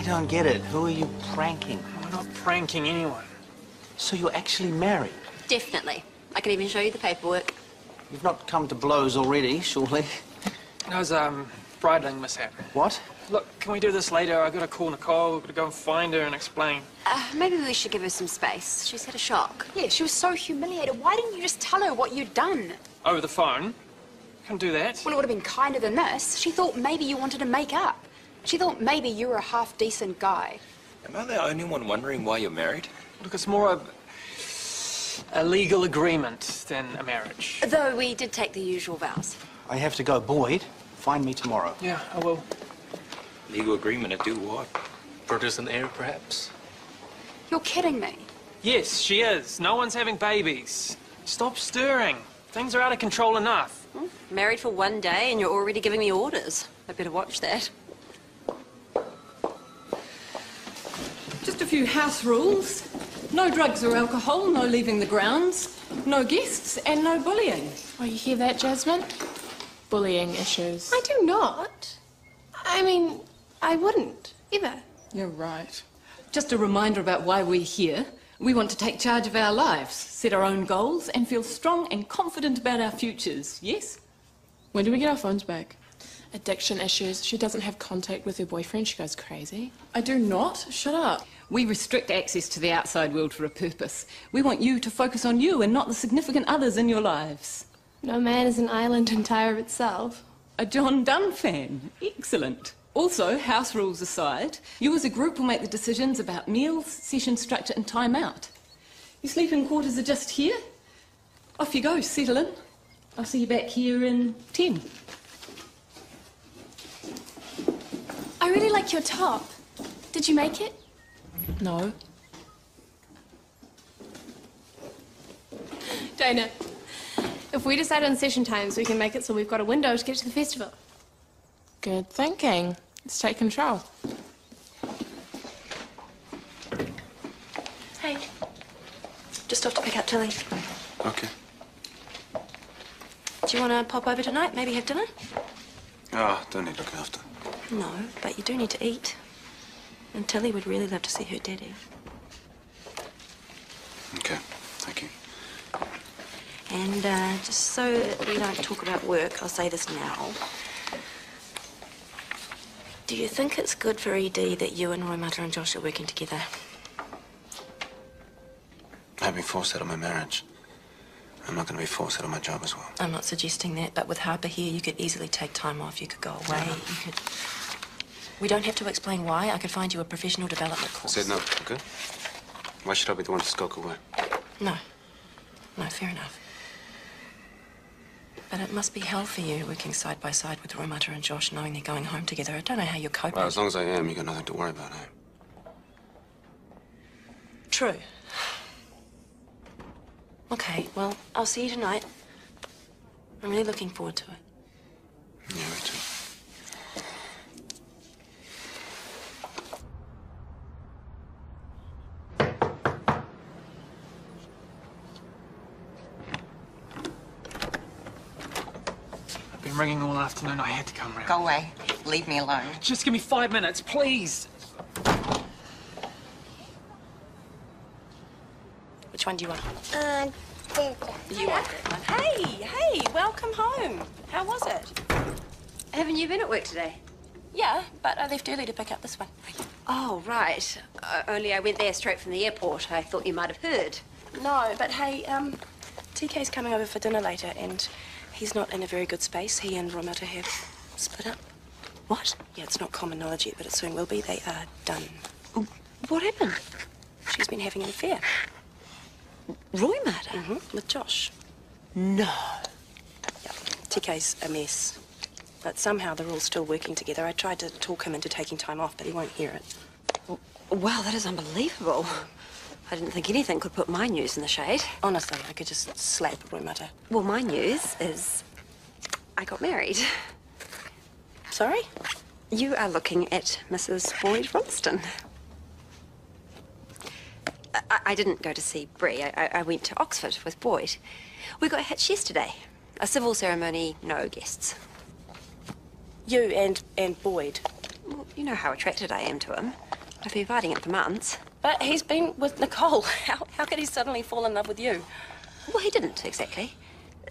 don't get it. Who are you pranking? We're not pranking anyone. So you're actually married? Definitely. I can even show you the paperwork. You've not come to blows already, surely? That was, bridling mishap. What? Look, can we do this later? I've got to call Nicole. I've got to go and find her and explain. Maybe we should give her some space. She's had a shock. Yeah, she was so humiliated. Why didn't you just tell her what you'd done? Over the phone? Can't do that. Well, it would have been kinder than this. She thought maybe you wanted to make up. She thought maybe you were a half-decent guy. Am I the only one wondering why you're married? Look, it's more a legal agreement than a marriage. Though we did take the usual vows. I have to go. Boyd, find me tomorrow. Yeah, I will. Legal agreement to do what? Produce an heir, perhaps? You're kidding me. Yes, she is. No one's having babies. Stop stirring. Things are out of control enough. Married for one day and you're already giving me orders. I better watch that. Just a few house rules. No drugs or alcohol, no leaving the grounds, no guests, and no bullying. Oh, you hear that, Jasmine? Bullying issues. I do not. I mean, I wouldn't, ever. You're right. Just a reminder about why we're here. We want to take charge of our lives, set our own goals, and feel strong and confident about our futures, yes? When do we get our phones back? Addiction issues. She doesn't have contact with her boyfriend. She goes crazy. I do not. Shut up. We restrict access to the outside world for a purpose. We want you to focus on you and not the significant others in your lives. No man is an island entire of itself. A John Donne fan. Excellent. Also, house rules aside, you as a group will make the decisions about meals, session structure and time out. Your sleeping quarters are just here. Off you go, settle in. I'll see you back here in 10. I really like your top. Did you make it? No. Dana, if we decide on session times, we can make it so we've got a window to get to the festival. Good thinking. Let's take control. Hey. Just off to pick up Tilly. Okay. Do you want to pop over tonight? Maybe have dinner? Oh, don't need looking after. No, but you do need to eat. And Tilly would really love to see her daddy. Okay, thank you. And just so that we don't talk about work, I'll say this now. Do you think it's good for ED that you and Roy Mata and Josh are working together? I've been forced out of my marriage. I'm not going to be forced out of my job as well. I'm not suggesting that, but with Harper here, you could easily take time off. You could go away. You could... We don't have to explain why. I could find you a professional development course. I said no, okay? Why should I be the one to skulk away? No. No, fair enough. But it must be hell for you working side by side with Roy Mata and Josh, knowing they're going home together. I don't know how you're coping. Well, as long as I am, you got nothing to worry about, eh? True. Okay, well, I'll see you tonight. I'm really looking forward to it. Yeah, me too. I've been ringing all afternoon. I had to come round. Go away. Leave me alone. Just give me 5 minutes, please. Which one do you want? This You want that one? Hey, welcome home. How was it? Haven't you been at work today? Yeah, but I left early to pick up this one. Oh, right. Only I went there straight from the airport. I thought you might have heard. No, but hey, TK's coming over for dinner later, and he's not in a very good space. He and Romata have split up. What? Yeah, it's not common knowledge yet, but it soon will be. They are done. What happened? She's been having an affair. Roy Mata? Mm-hmm, with Josh. No. Yeah, TK's a mess. But somehow they're all still working together. I tried to talk him into taking time off, but he won't hear it. Wow, that is unbelievable. I didn't think anything could put my news in the shade. Honestly, I could just slap Roy Mata. Well, my news is I got married. Sorry? You are looking at Mrs. Boyd Ronston. I didn't go to see Bree. I went to Oxford with Boyd. We got hitched yesterday. A civil ceremony, no guests. You and Boyd Well, you know how attracted I am to him. I've been fighting it for months. But he's been with Nicole. How could he suddenly fall in love with you? Well, he didn't, exactly.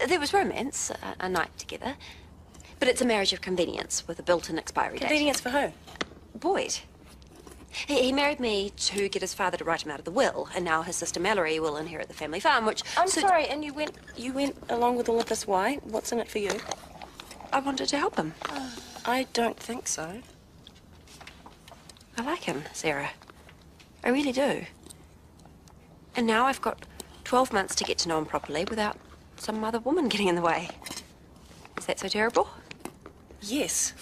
There was romance, a night together. But it's a marriage of convenience with a built-in expiry date. Convenience for who? Boyd. He married me to get his father to write him out of the will, and now his sister Mallory will inherit the family farm, which... I'm sorry, and you went along with all of this. Why? What's in it for you? I wanted to help him. I don't think so. I like him, Sarah. I really do. And now I've got 12 months to get to know him properly without some other woman getting in the way. Is that so terrible? Yes.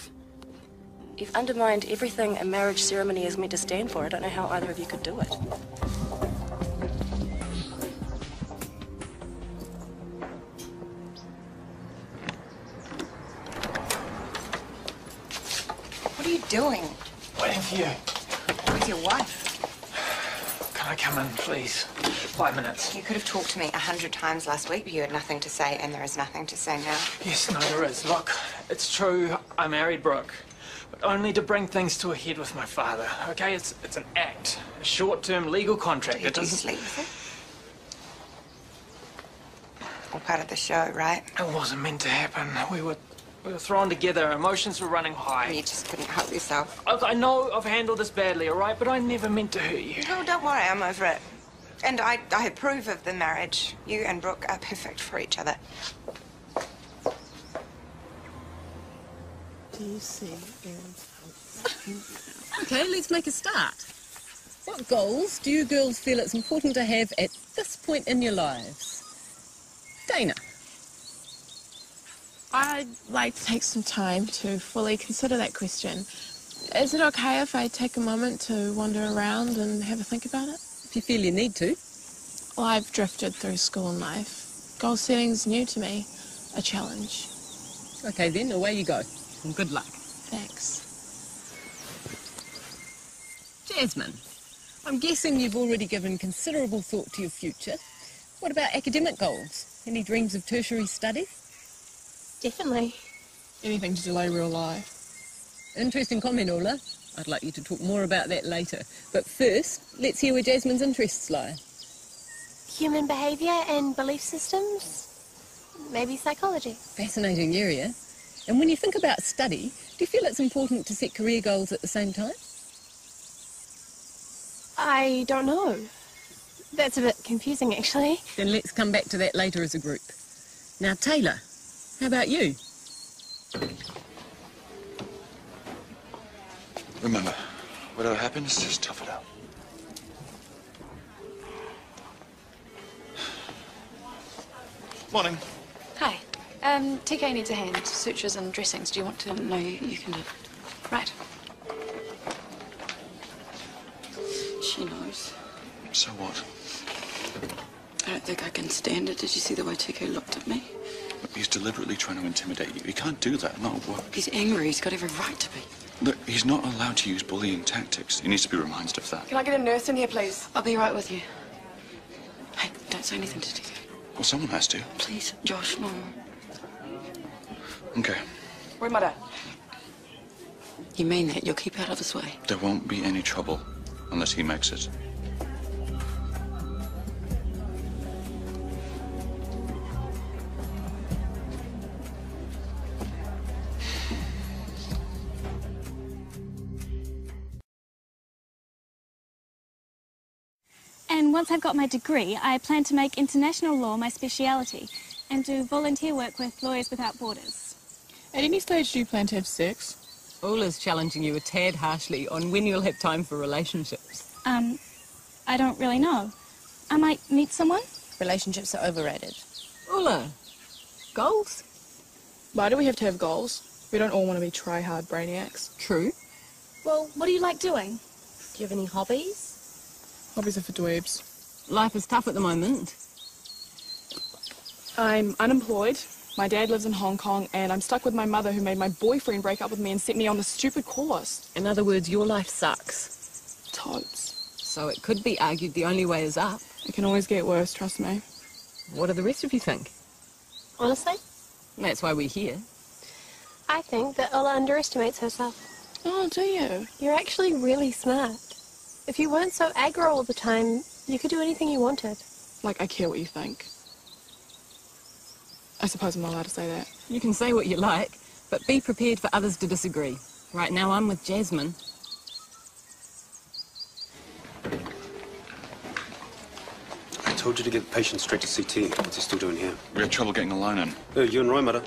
You've undermined everything a marriage ceremony is meant to stand for. I don't know how either of you could do it. What are you doing? Waiting for you. With your wife? Can I come in, please? 5 minutes. You could have talked to me 100 times last week, but you had nothing to say, and there is nothing to say now. Yes, no, there is. Look, it's true. I married Brooke. But only to bring things to a head with my father, okay? It's an act. A short-term legal contract. Did you sleep with it? All part of the show, right? It wasn't meant to happen. We were thrown together. Emotions were running high. You just couldn't help yourself. Look, I know I've handled this badly, all right? But I never meant to hurt you. No, don't worry, I'm over it. And I approve of the marriage. You and Brooke are perfect for each other. Okay, let's make a start. What goals do you girls feel it's important to have at this point in your lives? Dana. I'd like to take some time to fully consider that question. Is it okay if I take a moment to wander around and have a think about it? If you feel you need to. Well, I've drifted through school and life. Goal setting's new to me, a challenge. Okay then, away you go. And good luck. Thanks. Jasmine, I'm guessing you've already given considerable thought to your future. What about academic goals? Any dreams of tertiary study? Definitely. Anything to delay real life. Interesting comment, Ola. I'd like you to talk more about that later. But first, let's hear where Jasmine's interests lie. Human behaviour and belief systems. Maybe psychology. Fascinating area. And when you think about study, do you feel it's important to set career goals at the same time? I don't know. That's a bit confusing, actually. Then let's come back to that later as a group. Now, Taylor, how about you? Remember, whatever happens, just tough it out. Morning. Hi. TK needs a hand. Sutures and dressings. Do you want to? No, you can do it. Right. She knows. So what? I don't think I can stand it. Did you see the way TK looked at me? Look, he's deliberately trying to intimidate you. He can't do that, not at work. He's angry. He's got every right to be. Look, he's not allowed to use bullying tactics. He needs to be reminded of that. Can I get a nurse in here, please? I'll be right with you. Hey, don't say anything to TK. Well, someone has to. Please, Josh, no. Okay. Where's my dad? You mean that? You'll keep out of his way? There won't be any trouble unless he makes it. And once I've got my degree, I plan to make international law my speciality and do volunteer work with Lawyers Without Borders. At any stage do you plan to have sex? Ola's challenging you a tad harshly on when you'll have time for relationships. I don't really know. I might meet someone. Relationships are overrated. Ola, goals? Why do we have to have goals? We don't all want to be try-hard brainiacs. True. Well, what do you like doing? Do you have any hobbies? Hobbies are for dweebs. Life is tough at the moment. I'm unemployed. My dad lives in Hong Kong, and I'm stuck with my mother who made my boyfriend break up with me and sent me on this stupid course. In other words, your life sucks. Totes. So it could be argued the only way is up. It can always get worse, trust me. What do the rest of you think? Honestly, That's why we're here. I think that Ola underestimates herself. Oh, do you? You're actually really smart. If you weren't so aggro all the time, you could do anything you wanted. Like, I care what you think. I suppose I'm not allowed to say that. You can say what you like, but be prepared for others to disagree. Right now, I'm with Jasmine. I told you to get the patient straight to CT. What's he still doing here? We had trouble getting a line in. You and Roy, mother.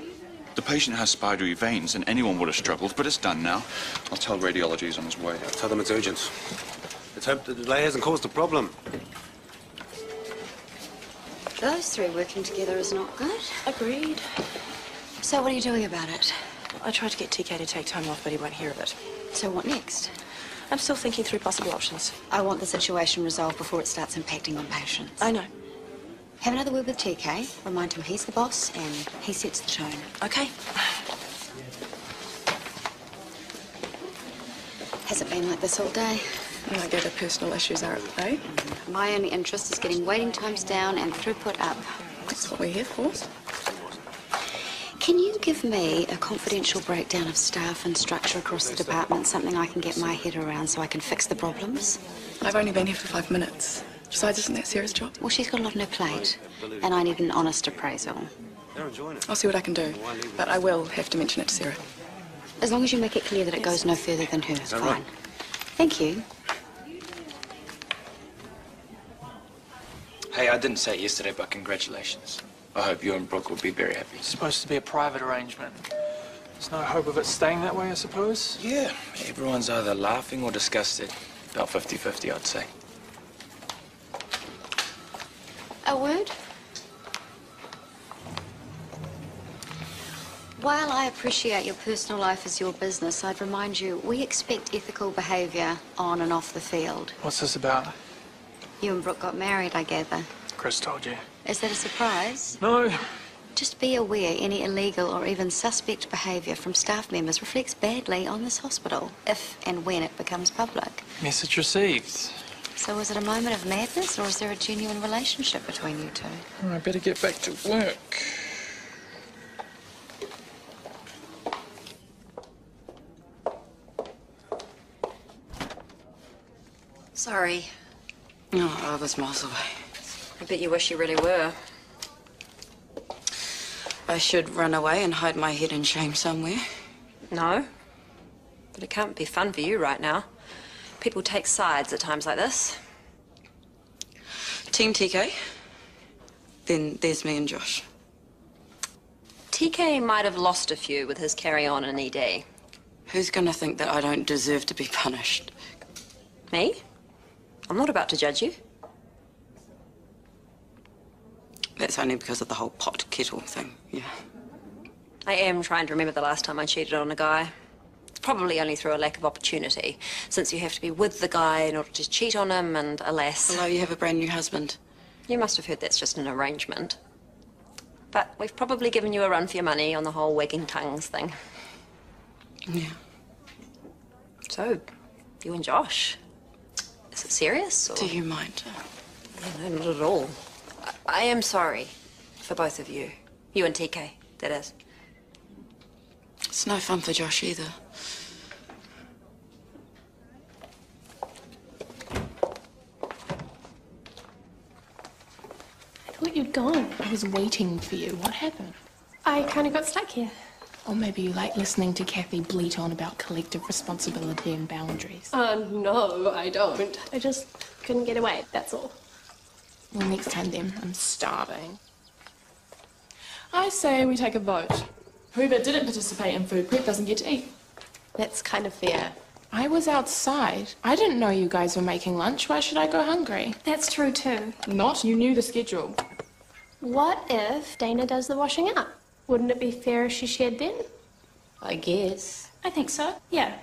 The patient has spidery veins, and anyone would have struggled, but it's done now. I'll tell radiology he's on his way. Tell them it's urgent. Let's hope the delay hasn't caused a problem. Those three working together is not good. Agreed. So what are you doing about it? I tried to get TK to take time off, but he won't hear of it. So what next? I'm still thinking through possible options. I want the situation resolved before it starts impacting on patients. I know. Have another word with TK. Remind him he's the boss and he sets the tone. Okay. Has it been like this all day? I get the personal issues are at play. My only interest is getting waiting times down and throughput up. That's what we're here for. Can you give me a confidential breakdown of staff and structure across the department, something I can get my head around so I can fix the problems? I've only been here for 5 minutes. Besides, isn't that Sarah's job? Well, she's got a lot on her plate, and I need an honest appraisal. I'll see what I can do, but I will have to mention it to Sarah. As long as you make it clear that it goes no further than her, fine. Thank you. Hey, I didn't say it yesterday, but congratulations. I hope you and Brooke will be very happy. It's supposed to be a private arrangement. There's no hope of it staying that way, I suppose? Yeah, everyone's either laughing or disgusted. About 50-50, I'd say. A word? While I appreciate your personal life is your business, I'd remind you, we expect ethical behaviour on and off the field. What's this about? You and Brooke got married, I gather. Chris told you. Is that a surprise? No. Just be aware any illegal or even suspect behaviour from staff members reflects badly on this hospital, if and when it becomes public. Message received. So is it a moment of madness, or is there a genuine relationship between you two? Oh, I better get back to work. Sorry. Oh, I was miles away. I bet you wish you really were. I should run away and hide my head in shame somewhere. No. But it can't be fun for you right now. People take sides at times like this. Team TK. Then there's me and Josh. TK might have lost a few with his carry-on in ED. Who's gonna think that I don't deserve to be punished? Me? I'm not about to judge you. That's only because of the whole pot kettle thing, yeah. I am trying to remember the last time I cheated on a guy. It's probably only through a lack of opportunity, since you have to be with the guy in order to cheat on him, and alas... Hello, you have a brand new husband. You must have heard that's just an arrangement. But we've probably given you a run for your money on the whole wagging tongues thing. Yeah. So, you and Josh, is it serious? Or... Do you mind? No, not at all. I am sorry for both of you. You and TK, that is. It's no fun for Josh either. I thought you'd gone. I was waiting for you. What happened? I kind of got stuck here. Or maybe you like listening to Kathy bleat on about collective responsibility and boundaries. No, I don't. I just couldn't get away, that's all. Well, next time then. I'm starving. I say we take a vote. Whoever didn't participate in food prep doesn't get to eat. That's kind of fair. I was outside. I didn't know you guys were making lunch. Why should I go hungry? That's true too. Not. You knew the schedule. What if Dana does the washing up? Wouldn't it be fair if she shared then? I guess. I think so, yeah.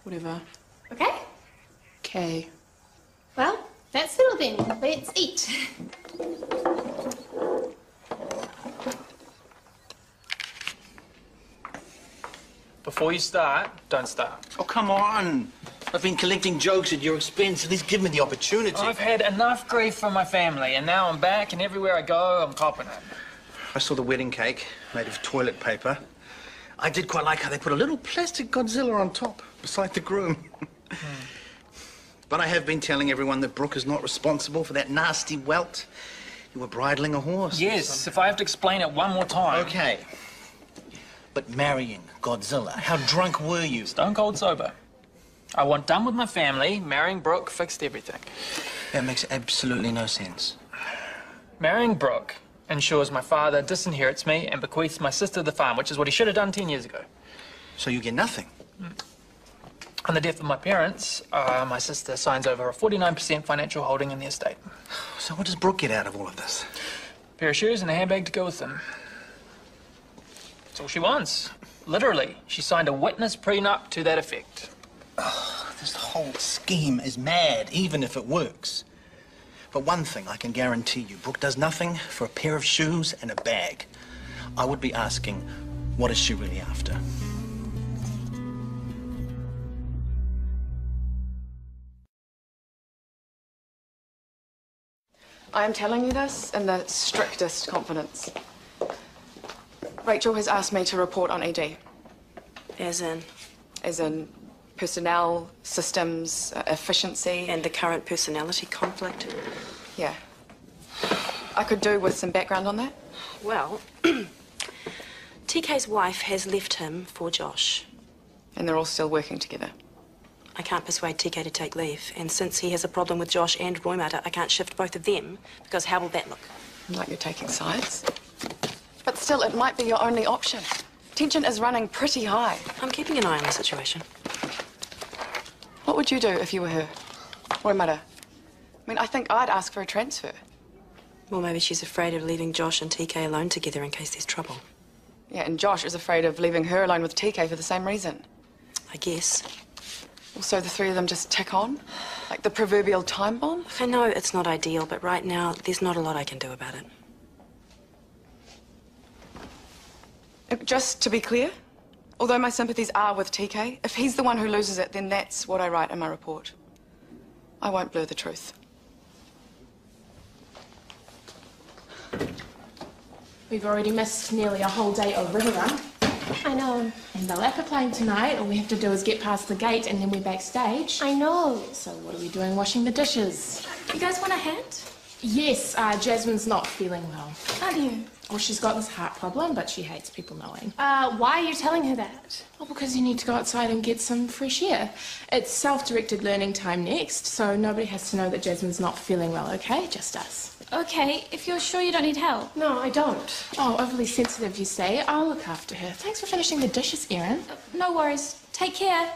Whatever. Okay? Okay. Well, that's settled then. Let's eat. Before you start, don't start. Oh, come on. I've been collecting jokes at your expense. At least give me the opportunity. I've had enough grief from my family, and now I'm back, and everywhere I go, I'm copping it. I saw the wedding cake made of toilet paper. I did quite like how they put a little plastic Godzilla on top, beside the groom. But I have been telling everyone that Brooke is not responsible for that nasty welt. You were bridling a horse. Yes, if I have to explain it one more time. Okay. But marrying Godzilla, how drunk were you? Stone cold sober. I want done with my family. Marrying Brooke fixed everything. That makes absolutely no sense. Marrying Brooke ensures my father disinherits me and bequeaths my sister the farm, which is what he should have done 10 years ago. So you get nothing? On the death of my parents, my sister signs over a 49% financial holding in the estate. So what does Brooke get out of all of this? A pair of shoes and a handbag to go with them. That's all she wants. Literally. She signed a witness prenup to that effect. Oh, this whole scheme is mad, even if it works. But one thing I can guarantee you, Brooke does nothing for a pair of shoes and a bag. I would be asking, what is she really after? I am telling you this in the strictest confidence. Rachel has asked me to report on ED. As in? As in personnel, systems, efficiency. And the current personality conflict? Yeah. I could do with some background on that. Well, TK's wife has left him for Josh. And they're all still working together. I can't persuade TK to take leave, and since he has a problem with Josh and Roy Matter, I can't shift both of them, because how will that look? Like you're taking sides. But still, it might be your only option. Tension is running pretty high. I'm keeping an eye on the situation. What would you do if you were her? Roy Matter? I mean, I think I'd ask for a transfer. Well, maybe she's afraid of leaving Josh and TK alone together in case there's trouble. Yeah, and Josh is afraid of leaving her alone with TK for the same reason. I guess. So the three of them just tick on? Like the proverbial time bomb? I know it's not ideal, but right now, there's not a lot I can do about it. Just to be clear, although my sympathies are with TK, if he's the one who loses it, then that's what I write in my report. I won't blur the truth. We've already missed nearly a whole day of river run. I know. And the lap are playing tonight. All we have to do is get past the gate and then we're backstage. I know. So what are we doing washing the dishes? You guys want a hand? Yes, Jasmine's not feeling well. Aren't you? Well, she's got this heart problem, but she hates people knowing. Why are you telling her that? Well, because you need to go outside and get some fresh air. It's self-directed learning time next, so nobody has to know that Jasmine's not feeling well, okay? Just us. Okay, if you're sure you don't need help. No, I don't. Oh, overly sensitive, you say? I'll look after her. Thanks for finishing the dishes, Erin. No worries. Take care.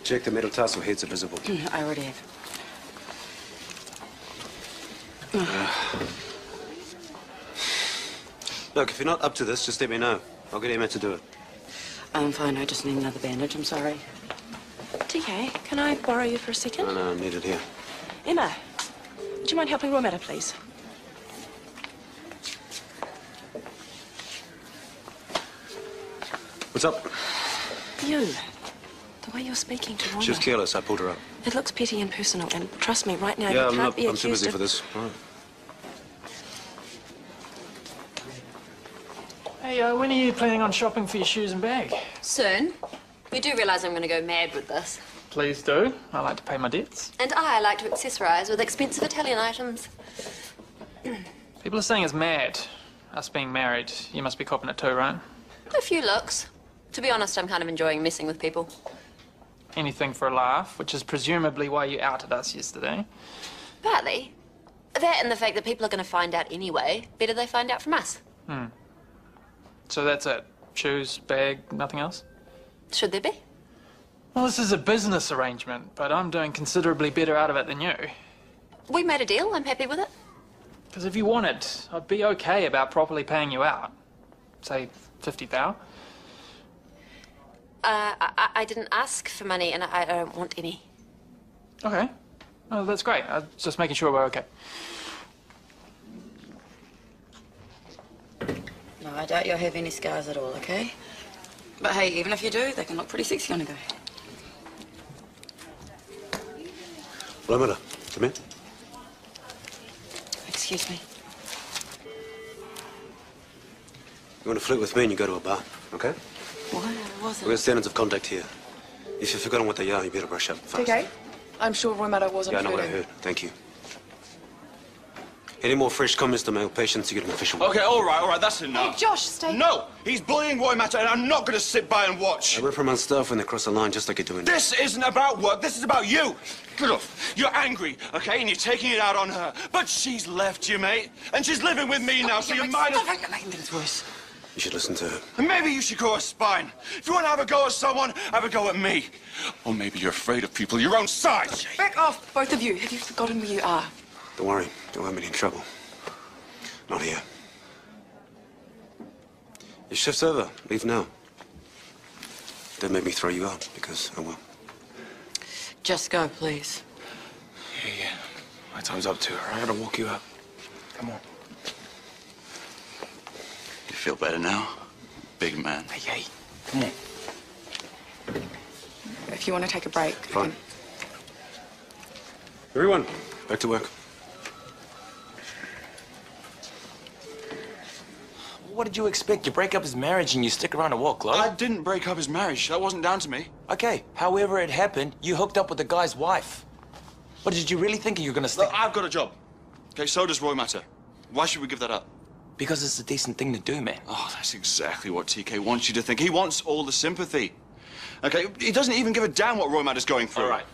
Check the metal tassel heads are visible. I already have. Look, if you're not up to this, just let me know. I'll get Emma to do it. I'm fine. I just need another bandage. I'm sorry. TK, can I borrow you for a second? No, I need it here. Emma, would you mind helping Roy Matter, please? What's up? You. The way you're speaking to Roy She was Matter. careless. I pulled her up. It looks petty and personal, and trust me, right now, Yeah, you can't be I'm too accused busy of... for this. All right. Hey, when are you planning on shopping for your shoes and bag? Soon. You do realise I'm going to go mad with this. Please do. I like to pay my debts. And I like to accessorise with expensive Italian items. People are saying it's mad. Us being married. You must be copping it too, right? A few looks. To be honest, I'm kind of enjoying messing with people. Anything for a laugh, which is presumably why you outed us yesterday. Partly. That and the fact that people are going to find out anyway. Better they find out from us. So that's it. Shoes, bag, nothing else? Should there be? Well, this is a business arrangement, but I'm doing considerably better out of it than you. We made a deal. I'm happy with it. Because if you wanted, I'd be okay about properly paying you out. Say, 50,000. I didn't ask for money, and I don't want any. Okay. Oh, that's great. I was just making sure we're okay. No, I doubt you'll have any scars at all, okay? But hey, even if you do, they can look pretty sexy on a guy. Roy Matter, come here. Excuse me. You want to flirt with me and you go to a bar, okay? What? I We've wasn't. got standards of conduct here. If you've forgotten what they are, you better brush up fast. TK, I'm sure Roy Matter wasn't Yeah, I know what I flirting. heard. Thank you. Any more fresh comments to male patients, you get an official. Okay, all right, that's enough. Hey, Josh, stay. No, he's bullying Roy Matter, and I'm not going to sit by and watch. I reprimand staff when they cross the line, just like you're doing. This isn't about work. This is about you. Get off. You're angry, okay, and you're taking it out on her. But she's left you, mate, and she's living with me now, so you might as... Stop making things worse. You should listen to her. And maybe you should grow a spine. If you want to have a go at someone, have a go at me. Or maybe you're afraid of people your own size. Back off, both of you. Have you forgotten where you are? Don't worry, don't have me in trouble. Not here. Your shift's over. Leave now. Don't make me throw you out, because I will. Just go, please. Yeah. My time's up too. I gotta walk you up. Come on. You feel better now? Big man. Hey, come on. If you want to take a break. Fine. Everyone, back to work. What did you expect? You break up his marriage and you stick around to what, Chloe? I didn't break up his marriage. That wasn't down to me. Okay, however it happened, you hooked up with the guy's wife. What, did you really think you were gonna stick... Look, I've got a job. Okay, so does Roy Matter. Why should we give that up? Because it's a decent thing to do, man. Oh, that's exactly what TK wants you to think. He wants all the sympathy. Okay, he doesn't even give a damn what Roy Matter's going through. All right.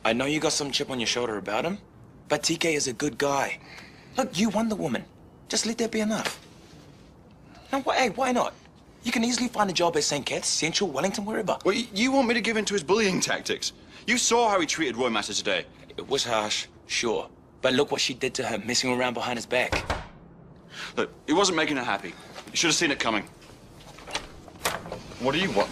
I know you got some chip on your shoulder about him, but TK is a good guy. Look, you won the woman. Just let that be enough. Now, hey, why not? You can easily find a job at St. Cat's, Central, Wellington, wherever. Well, you want me to give in to his bullying tactics? You saw how he treated Roy Matter today. It was harsh, sure. But look what she did to him, messing around behind his back. Look, he wasn't making her happy. You should have seen it coming. What do you want?